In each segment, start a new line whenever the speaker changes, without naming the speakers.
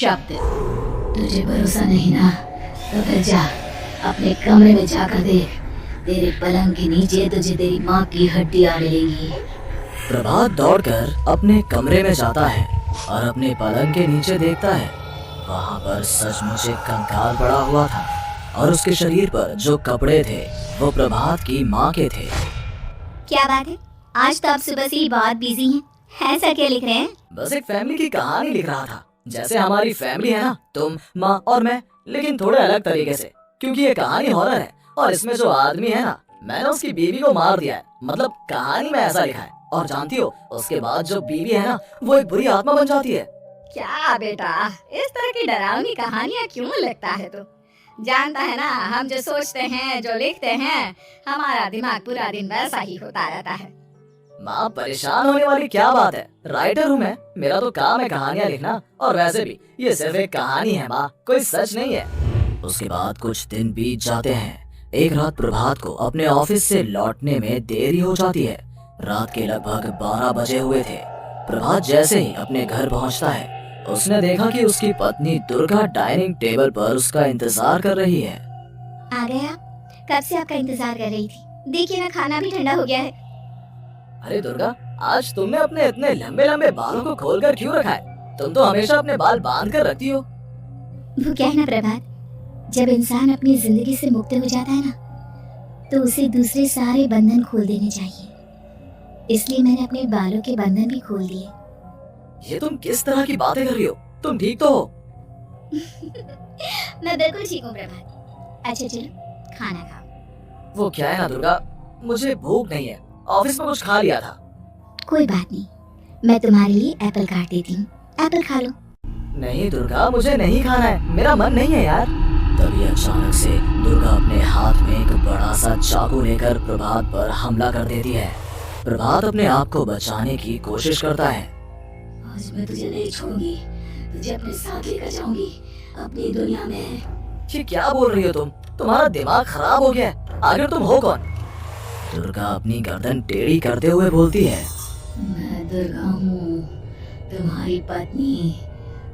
शब्द। तुझे भरोसा नहीं ना, तो फिर जा अपने कमरे में जाकर देख, तेरे पलंग के नीचे तुझे तेरी माँ की हड्डियाँ मिलेंगी।
प्रभात दौड़कर अपने कमरे में जाता है और अपने पलंग के नीचे देखता है। वहाँ पर सचमुच एक कंकाल पड़ा हुआ था और उसके शरीर पर जो कपड़े थे वो प्रभात की माँ के थे।
क्या बात है, आज तो आप सुबह से ही बहुत बिजी हैं। ऐसा क्या लिख रहे हैं?
बस एक फैमिली की कहानी लिख रहा था। जैसे हमारी फैमिली है ना, तुम, माँ और मैं, लेकिन थोड़े अलग तरीके से, क्योंकि ये कहानी हॉरर है और इसमें जो आदमी है ना, मैंने उसकी बीवी को मार दिया है। मतलब कहानी में ऐसा लिखा है। और जानती हो, उसके बाद जो बीवी है ना, वो एक बुरी आत्मा बन जाती है।
क्या बेटा, इस तरह की डरावनी कहानियाँ क्यों लिखता है तू? जानता है ना, हम जो सोचते हैं, जो लिखते हैं, हमारा दिमाग पूरा दिन वैसा ही होता रहता है।
माँ, परेशान होने वाली क्या बात है? राइटर हूँ मैं, मेरा तो काम है कहानियाँ लिखना। और वैसे भी ये सिर्फ एक कहानी है माँ, कोई सच नहीं है। उसके बाद कुछ दिन बीत जाते हैं। एक रात प्रभात को अपने ऑफिस से लौटने में देरी हो जाती है। रात के लगभग 12 बजे हुए थे। प्रभात जैसे ही अपने घर पहुंचता है, उसने देखा कि उसकी पत्नी दुर्गा डाइनिंग टेबल पर उसका इंतजार कर रही है।
आ गए आप? कब से आपका इंतजार कर रही थी। देखिए ना, खाना भी ठंडा हो गया है।
अरे दुर्गा, आज तुमने अपने इतने लंबे लंबे बालों को खोलकर क्यों रखा है? तुम तो हमेशा अपने बाल बांध कर रखती हो।
वो क्या है ना प्रभात, जब इंसान अपनी जिंदगी से मुक्त हो जाता है ना, तो उसे दूसरे सारे बंधन खोल देने चाहिए। इसलिए मैंने अपने बालों के बंधन भी खोल दिए।
ये तुम किस तरह की बातें कर रही हो? तुम ठीक तो हो?
मैं बिल्कुल ठीक हूँ प्रभात। अच्छा चलो खाना खाओ।
वो क्या है ना दुर्गा, मुझे भूख नहीं है। ऑफिस में कुछ खा लिया था।
कोई बात नहीं, मैं तुम्हारे लिए एप्पल काट देती हूँ, एप्पल खा लो।
नहीं दुर्गा, मुझे नहीं खाना है, मेरा मन नहीं है यार। तभी अचानक से दुर्गा अपने हाथ में एक बड़ा सा चाकू लेकर प्रभात पर हमला कर देती है। प्रभात अपने आप को बचाने की कोशिश करता है।
आज मैं तुझे नहीं छोड़ूंगी, तुझे अपने साथ लेकर जाऊंगी अपनी दुनिया में।
ये क्या बोल रही हो तुम? तुम्हारा दिमाग खराब हो गया है। आखिर तुम हो कौन? दुर्गा अपनी गर्दन टेढ़ी करते हुए बोलती है।
मैं दुर्गा हूँ, तुम्हारी पत्नी।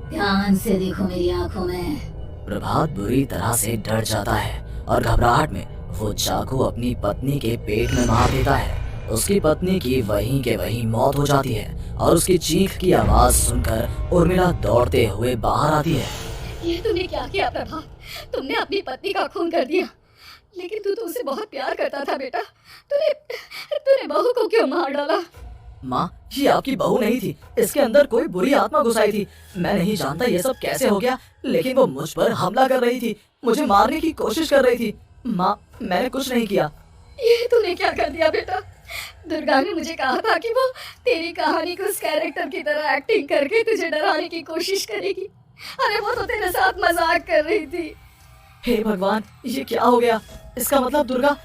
ध्यान से देखो मेरी आंखों में।
प्रभात बुरी तरह से डर जाता है और घबराहट में वो चाकू अपनी पत्नी के पेट में मार देता है। उसकी पत्नी की वहीं के वहीं मौत हो जाती है और उसकी चीख की आवाज सुनकर उर्मिला दौड़ते हुए बाहर आती है।
ये तूने क्या किया प्रभा? तुमने अपनी पत्नी का खून कर दिया। लेकिन तू तो उसे बहुत प्यार करता था बेटा। तूने बहू को क्यों मार डाला?
माँ, ये आपकी बहू नहीं थी, इसके अंदर कोई बुरी आत्मा घुसाई थी। मैं नहीं जानता ये सब कैसे हो गया, लेकिन वो मुझ पर हमला कर रही थी, मुझे मारने की कोशिश कर रही थी। माँ, मैंने कुछ नहीं किया।
ये तूने क्या कर दिया बेटा? दुर्गा ने मुझे कहा था कि वो तेरी कहानी को उस कैरेक्टर की तरह एक्टिंग करके तुझे डराने की कोशिश करेगी। अरे वो तो तेरे साथ मजाक कर रही थी।
हे भगवान, ये क्या हो गया? इसका मतलब दुर्गा।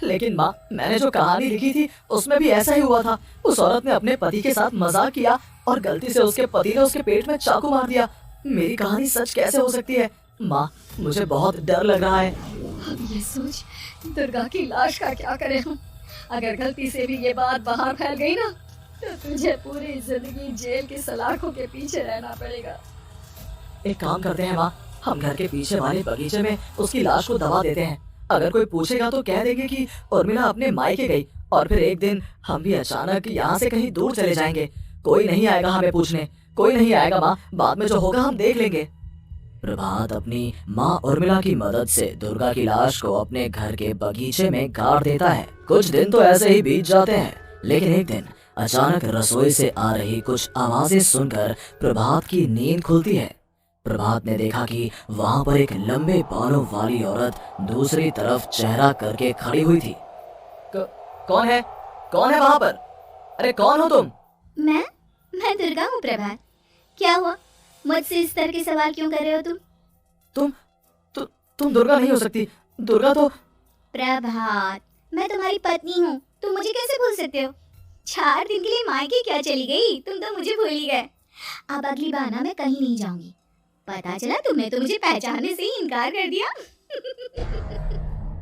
लेकिन माँ, मैंने जो कहानी लिखी थी उसमें भी ऐसा ही हुआ था। उस औरत ने अपने पति के साथ मजाक किया और गलती से उसके पति ने उसके पेट में चाकू मार दिया। मेरी कहानी सच कैसे हो सकती है? माँ, मुझे बहुत डर लग रहा है।
अब ये सोच, दुर्गा की लाश का क्या करें हम? अगर गलती से भी ये बात बाहर फैल गई ना, तो तुझे पूरी जिंदगी जेल की सलाखों के पीछे रहना पड़ेगा।
एक काम करते हैं माँ, हम घर के पीछे वाले बगीचे में उसकी लाश को दबा देते हैं। अगर कोई पूछेगा तो कह देंगे कि उर्मिला अपने मायके गई और फिर एक दिन हम भी अचानक यहाँ से कहीं दूर चले जाएंगे। कोई नहीं आएगा हमें पूछने, कोई नहीं आएगा माँ, बाद में जो होगा हम देख लेंगे। प्रभात अपनी माँ उर्मिला की मदद से दुर्गा की लाश को अपने घर के बगीचे में गाड़ देता है। कुछ दिन तो ऐसे ही बीत जाते हैं, लेकिन एक दिन अचानक रसोई से आ रही कुछ आवाजें सुनकर प्रभात की नींद खुलती है। प्रभात ने देखा कि वहां पर एक लंबे बालों वाली औरत दूसरी तरफ चेहरा करके खड़ी हुई थी। कौन है? कौन है वहां पर? अरे कौन हो तुम?
मैं दुर्गा हूँ प्रभात। क्या हुआ? मुझसे इस तरह के सवाल क्यों कर रहे हो तुम?
तुम दुर्गा नहीं हो सकती। दुर्गा तो...
प्रभात, मैं तुम्हारी पत्नी हूँ, तुम मुझे कैसे भूल सकते हो? 4 दिन के लिए मायके क्या चली गई? तुम तो मुझे भूल ही गए। अब अगली बार ना मैं कहीं नहीं जाऊंगी। पता चला तुमने तो मुझे पहचानने से ही इनकार कर दिया।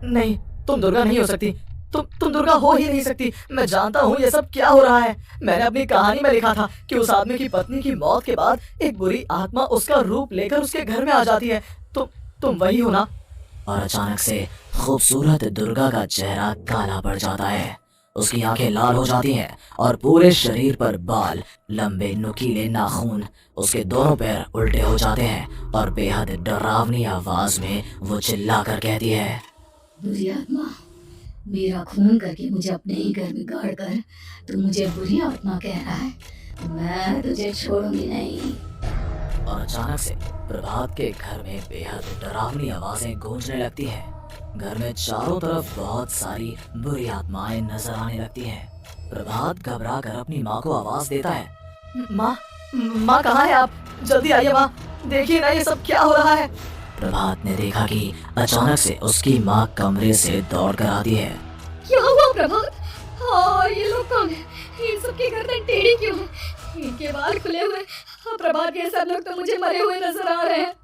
नहीं, तुम दुर्गा नहीं हो सकती। तुम दुर्गा हो ही नहीं सकती। मैं जानता हूँ ये सब क्या हो रहा है। मैंने अपनी कहानी में लिखा था कि उस आदमी की पत्नी की मौत के बाद एक बुरी आत्मा उसका रूप लेकर उसके घर में आ जाती है। तुम वही हो ना? और अचानक से खूबसूरत दुर्गा का चेहरा काला पड़ जाता है। उसकी आंखें लाल हो जाती हैं और पूरे शरीर पर बाल, लंबे नुकीले नाखून, उसके दोनों पैर उल्टे हो जाते हैं और बेहद डरावनी आवाज में वो चिल्लाकर कहती है,
बुरी आत्मा, मेरा खून करके मुझे अपने ही घर में गाड़ कर तू मुझे बुरी आत्मा कह रहा है? मैं तुझे छोड़ूंगी नहीं।
और अचानक से प्रभात के घर में बेहद डरावनी आवाजें गूंजने लगती हैं। घर में चारों तरफ बहुत सारी बुरी आत्माएं नजर आने लगती हैं। प्रभात घबरा कर अपनी माँ को आवाज देता है, माँ कहाँ है आप? जल्दी आइए माँ, देखिए ना ये सब क्या हो रहा है। प्रभात ने देखा कि अचानक से उसकी माँ कमरे से दौड़ कर आती है।
क्या हुआ प्रभात? हाँ, ये लोग कौन है? इन सबके गर्दन टेढ़ी क्यों है? इनके बाल खुले हुए। हाँ, प्रभात, ये सब लोग तो मुझे मरे हुए नजर आ रहे हैं।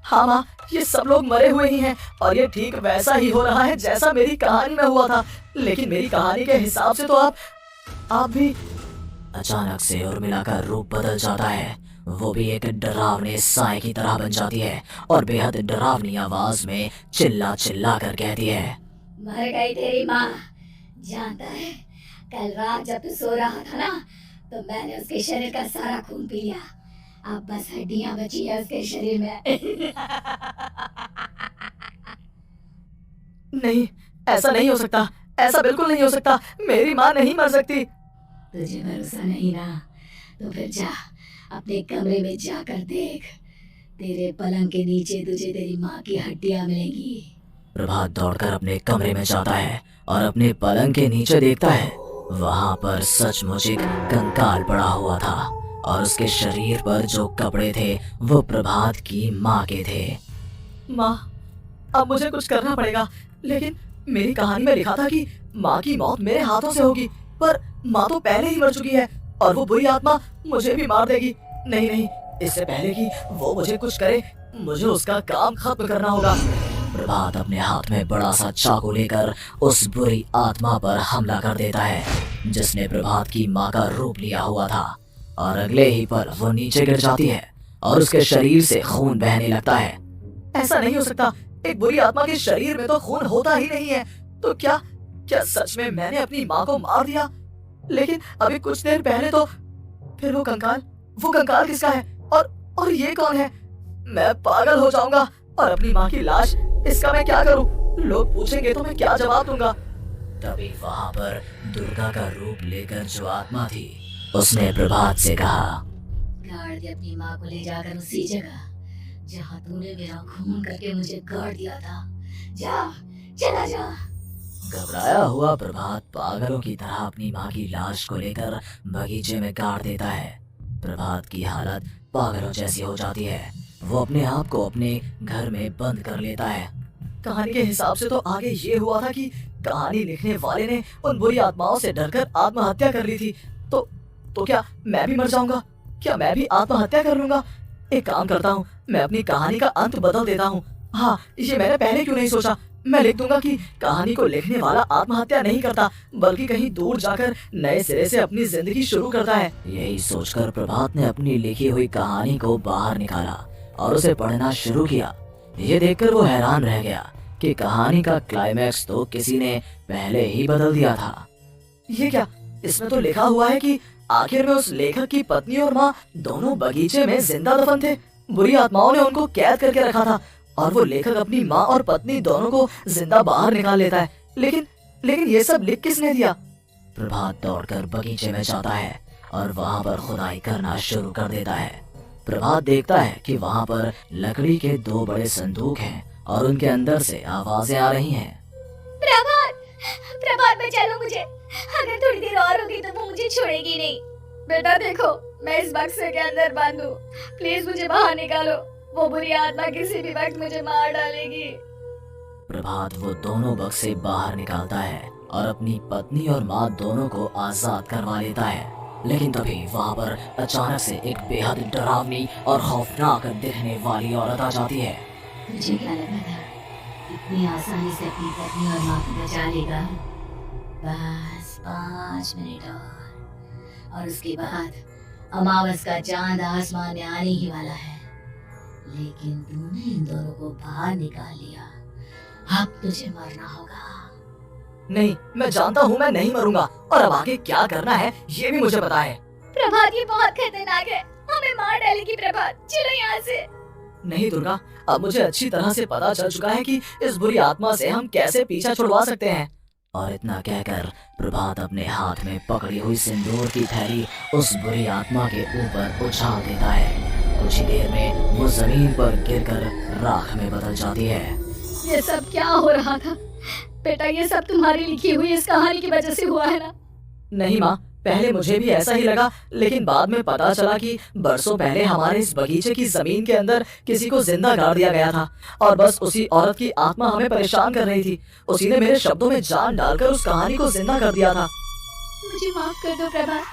हाँ माँ, ये सब लोग मरे हुए ही हैं और ये ठीक वैसा ही हो रहा है जैसा मेरी कहानी में हुआ था। लेकिन मेरी कहानी के हिसाब से तो आप भी। अचानक से उर्मिला का रूप बदल जाता है। वो भी एक डरावने साए की तरह बन जाती है और बेहद डरावनी आवाज में चिल्ला चिल्ला कर कहती है,
मर गई तेरी माँ। जानता है, कल रात जब तू सो रहा था ना, तो मैंने उसके शरीर का सारा खून पी लिया। अब बस हड्डियां बची है उसके शरीर में।
नहीं, ऐसा नहीं हो सकता, ऐसा बिल्कुल नहीं हो सकता। मेरी माँ नहीं मर सकती।
तुझे भरोसा नहीं ना, तो फिर जा अपने कमरे में जाकर देख। तेरे पलंग के नीचे तुझे तेरी माँ की हड्डियां मिलेंगी।
प्रभात दौड़कर अपने कमरे में जाता है और अपने पलंग के नीचे देखता है। वहाँ पर सचमुच एक कंकाल पड़ा हुआ था और उसके शरीर पर जो कपड़े थे वो प्रभात की माँ के थे। माँ, अब मुझे कुछ करना पड़ेगा। लेकिन मेरी कहानी में लिखा था कि माँ की मौत मेरे हाथों से होगी, पर माँ तो पहले ही मर चुकी है और वो बुरी आत्मा मुझे भी मार देगी। नहीं नहीं, इससे पहले कि वो मुझे कुछ करे, मुझे उसका काम खत्म करना होगा। प्रभात अपने हाथ में बड़ा सा चाकू लेकर उस बुरी आत्मा पर हमला कर देता है जिसने प्रभात की माँ का रूप लिया हुआ था। और अगले ही पल वो नीचे गिर जाती है और उसके शरीर से खून बहने लगता है। ऐसा नहीं हो सकता, एक बुरी आत्मा के शरीर में तो खून होता ही नहीं है। तो क्या सच में मैंने अपनी माँ को मार दिया? लेकिन अभी कुछ देर पहले तो फिर वो कंकाल किसका है? और ये कौन है? मैं पागल हो जाऊंगा। और अपनी माँ की लाश, इसका मैं क्या करूं? लोग पूछेंगे तो मैं क्या जवाब दूंगा? तभी वहाँ पर दुर्गा का रूप लेकर जो आत्मा थी उसने प्रभात से कहा,
गाड़ दे अपनी माँ को ले जाकर उसी जगह जहाँ तूने मेरा खून करके मुझे गाड़ दिया था। जा, चला जा।
घबराया हुआ प्रभात पागलों की तरह अपनी माँ की लाश को लेकर बगीचे में गाड़ देता है। प्रभात की हालत पागलों जैसी हो जाती है। वो अपने आप को अपने घर में बंद कर लेता है। कहानी के हिसाब से तो आगे ये हुआ था कि कहानी लिखने वाले ने उन बुरी आत्माओं से डरकर आत्महत्या कर ली थी। तो क्या मैं भी मर जाऊंगा? क्या मैं भी आत्महत्या कर लूंगा? एक काम करता हूँ, मैं अपनी कहानी का अंत बदल देता हूँ। हाँ, ये मैंने पहले क्यों नहीं सोचा। मैं लिख दूंगा कि कहानी को लिखने वाला आत्महत्या नहीं करता, बल्कि कहीं दूर जाकर नए सिरे से अपनी जिंदगी शुरू करता है। यही सोचकर प्रभात ने अपनी लिखी हुई कहानी को बाहर निकाला और उसे पढ़ना शुरू किया। ये देखकर वो हैरान रह गया कि कहानी का क्लाइमैक्स तो किसी ने पहले ही बदल दिया था। ये क्या? इसमें तो लिखा हुआ है कि आखिर में उस लेखक की पत्नी और माँ दोनों बगीचे में जिंदा दफन थे। बुरी आत्माओं ने उनको कैद करके रखा था और वो लेखक अपनी माँ और पत्नी दोनों को जिंदा बाहर निकाल लेता है। लेकिन ये सब लिख किसने दिया? प्रभात दौड़कर बगीचे में जाता है और वहाँ पर खुदाई करना शुरू कर देता है। प्रभात देखता है कि वहाँ पर लकड़ी के 2 बड़े संदूक हैं और उनके अंदर से आवाजें आ रही हैं।
प्रभात बचा लो मुझे। अगर थोड़ी देर और होगी तो वो मुझे छोड़ेगी नहीं। बेटा देखो, मैं इस बक्से के अंदर बंद हूँ। प्लीज मुझे बाहर निकालो। वो बुरी आत्मा किसी भी वक्त मुझे मार डालेगी।
प्रभात वो दोनों बक्से बाहर निकालता है और अपनी पत्नी और माँ दोनों को आजाद करवा लेता है। लेकिन तभी वहाँ पर अचानक से एक बेहद डरावनी और खौफनाक दिखने वाली औरत आ जाती है।
मुझे क्या लगा था इतनी आसानी से अपनी पत्नी और माँ को बचा लेगा? बस 5 मिनट और उसके बाद अमावस का चांद आसमान में आने ही वाला है। लेकिन तूने इन दोनों को बाहर निकाल लिया, अब तुझे मरना होगा।
नहीं, मैं जानता हूँ मैं नहीं मरूंगा, और अब आगे क्या करना है ये भी मुझे पता है।
प्रभात ये बहुत खतरनाक है, हमें मार डालेगी प्रभात, चलो यहाँ से।
नहीं दुर्गा, अब मुझे अच्छी तरह से पता चल चुका है कि इस बुरी आत्मा से हम कैसे पीछा छुड़वा सकते हैं। और इतना कहकर प्रभात अपने हाथ में पकड़ी हुई सिंदूर की थैली उस बुरी आत्मा के ऊपर उछाल देता है। कुछ ही देर में वो जमीन पर गिरकर राख में बदल जाती है।
ये सब क्या हो रहा था बेटा? ये सब तुम्हारी लिखी हुई इस कहानी की वजह से हुआ है ना?
नहीं माँ, पहले मुझे भी ऐसा ही लगा, लेकिन बाद में पता चला कि बरसों पहले हमारे इस बगीचे की जमीन के अंदर किसी को जिंदा गाड़ दिया गया था, और बस उसी औरत की आत्मा हमें परेशान कर रही थी। उसी ने मेरे शब्दों में जान डालकर उस कहानी को जिंदा कर दिया था।
मुझे माफ कर दो प्रभात,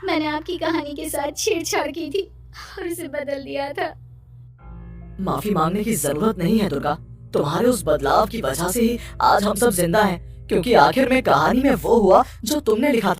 मैंने आपकी कहानी के साथ छेड़छाड़ की थी और उसे बदल दिया था।
माफी मांगने की जरूरत नहीं है दुर्गा, तुम्हारे उस बदलाव की वजह से ही आज हम सब जिंदा हैं, क्योंकि आखिर में कहानी में वो हुआ जो तुमने लिखा था।